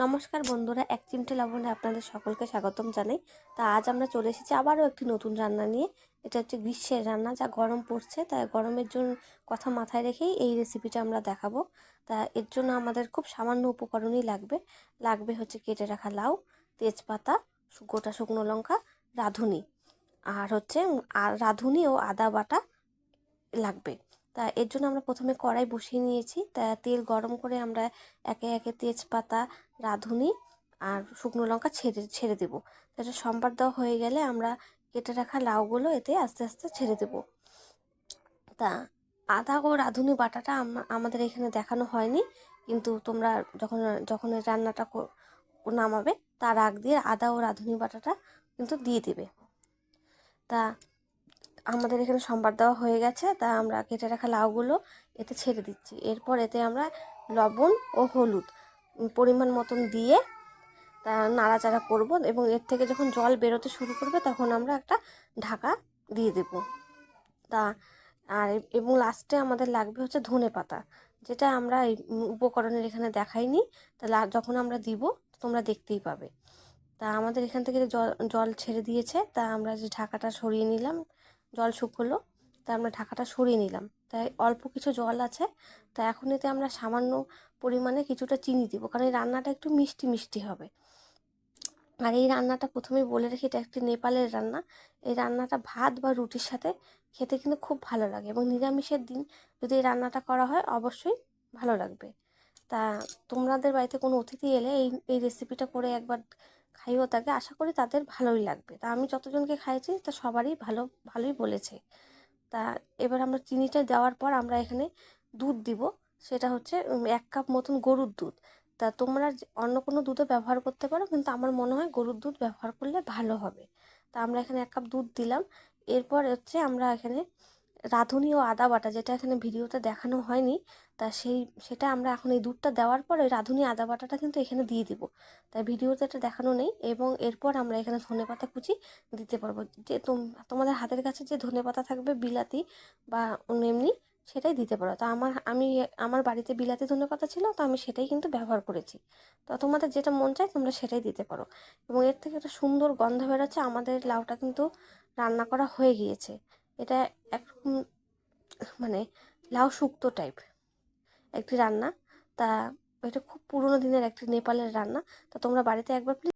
নমস্কার বন্ধুরা, এক চিমটে লবণে আপনাদের সকলকে স্বাগতম জানাই। তা আজ আমরা চলে এসেছি আবারও একটি নতুন রান্না নিয়ে। এটা হচ্ছে গ্রীষ্মের রান্না, যা গরম পড়ছে, তাই গরমের জন্য কথা মাথায় রেখেই এই রেসিপিটা আমরা দেখাবো। তা এর জন্য আমাদের খুব সামান্য উপকরণই লাগবে হচ্ছে কেটে রাখা লাউ, তেজপাতা, গোটা শুকনো লঙ্কা, রাঁধুনি, আর হচ্ছে রাঁধুনি ও আদা বাটা লাগবে। তা এর জন্য আমরা প্রথমে কড়াই বসিয়ে নিয়েছি। তা তেল গরম করে আমরা একে একে তেজপাতা, রাঁধুনি আর শুকনো লঙ্কা ছেড়ে দেবো। এটা সম্বার দেওয়া হয়ে গেলে আমরা কেটে রাখা লাউগুলো এতে আস্তে আস্তে ছেড়ে দেব। তা আদা ও রাঁধুনি বাটাটা আমাদের এখানে দেখানো হয়নি, কিন্তু তোমরা যখন যখন এই রান্নাটা নামাবে তার আগ দিয়ে আদা ও রাঁধুনি বাটাটা কিন্তু দিয়ে দেবে। তা আমাদের এখানে সম্বার দেওয়া হয়ে গেছে। তা আমরা কেটে রাখা লাউগুলো এতে ছেড়ে দিচ্ছি। এরপর এতে আমরা লবণ ও হলুদ পরিমাণ মতন দিয়ে তা নাড়াচাড়া করব, এবং এর থেকে যখন জল বেরোতে শুরু করবে তখন আমরা একটা ঢাকা দিয়ে দেব। তা এবং লাস্টে আমাদের লাগবে হচ্ছে ধনেপাতা, যেটা আমরা এই উপকরণের এখানে দেখাইনি। তা যখন আমরা দিব তোমরা দেখতেই পাবে। তা আমাদের এখান থেকে জল ছেড়ে দিয়েছে। তা আমরা যে ঢাকাটা সরিয়ে নিলাম, জল শুকলো, তা আমরা ঢাকাটা সরিয়ে নিলাম। তাই অল্প কিছু জল আছে। তা এখন এতে আমরা সামান্য পরিমাণে কিছুটা চিনি দিব, কারণ এই রান্নাটা একটু মিষ্টি মিষ্টি হবে। আর এই রান্নাটা প্রথমেই বলে রাখি, এটা একটি নেপালের রান্না। এই রান্নাটা ভাত বা রুটির সাথে খেতে কিন্তু খুব ভালো লাগে, এবং নিরামিষের দিন যদি এই রান্নাটা করা হয় অবশ্যই ভালো লাগবে। তা তোমাদের বাড়িতে কোনো অতিথি এলে এই রেসিপিটা করে একবার খাইও তাকে, আশা করি তাদের ভালোই লাগবে। তা আমি যতজনকে খাইয়েছি তা সবারই ভালোই বলেছে। তা এবার আমরা চিনিটা দেওয়ার পর আমরা এখানে দুধ দিব। সেটা হচ্ছে 1 কাপ মতন গরুর দুধ। তা তোমরা অন্য কোনো দুধও ব্যবহার করতে পারো, কিন্তু আমার মনে হয় গরুর দুধ ব্যবহার করলে ভালো হবে। তা আমরা এখানে 1 কাপ দুধ দিলাম। এরপর হচ্ছে আমরা এখানে রাঁধুনি ও আদা বাটা, যেটা এখানে ভিডিওতে দেখানো হয়নি, তা সেটা আমরা এখন এই দুধটা দেওয়ার পর ওই রাঁধুনি আদা বাটাটা কিন্তু এখানে দিয়ে দিব। তাই ভিডিওতে এটা দেখানো নেই। এবং এরপর আমরা এখানে ধনেপাতা কুচি দিতে পারবো। যে তোমাদের হাতের কাছে যে ধনেপাতা থাকবে, বিলাতি বা এমনি, সেটাই দিতে পারো। তা আমার বাড়িতে বিলাতি ধনেপাতা ছিল, তো আমি সেটাই কিন্তু ব্যবহার করেছি। তো তোমাদের যেটা মন চায় তোমরা সেটাই দিতে পারো। এবং এর থেকে একটা সুন্দর গন্ধ বেরোচ্ছে। আমাদের লাউটা কিন্তু রান্না করা হয়ে গিয়েছে। এটা একরকম মানে লাউ শুক্তো টাইপ একটি রান্না। তা এটা খুব পুরোনো দিনের একটি নেপালের রান্না। তা তোমরা বাড়িতে একবার প্লিজ